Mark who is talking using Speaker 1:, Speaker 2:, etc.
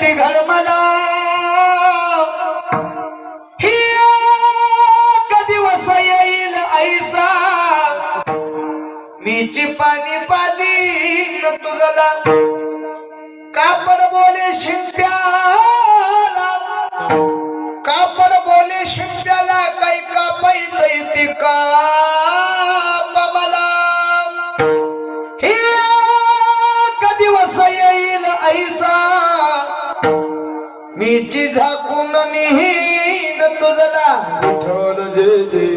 Speaker 1: येते घर मला ही कधी दिवस येईल ऐसा मीची पाणी पाजीन तुझला कापड बोले शिंप्याला कापड बोले शिंप्याला काही कापायचं इथे का मला हे कधी दिवस येईल ऐसा मीची झाकून निहीन तुझला विठ्ठल जय जय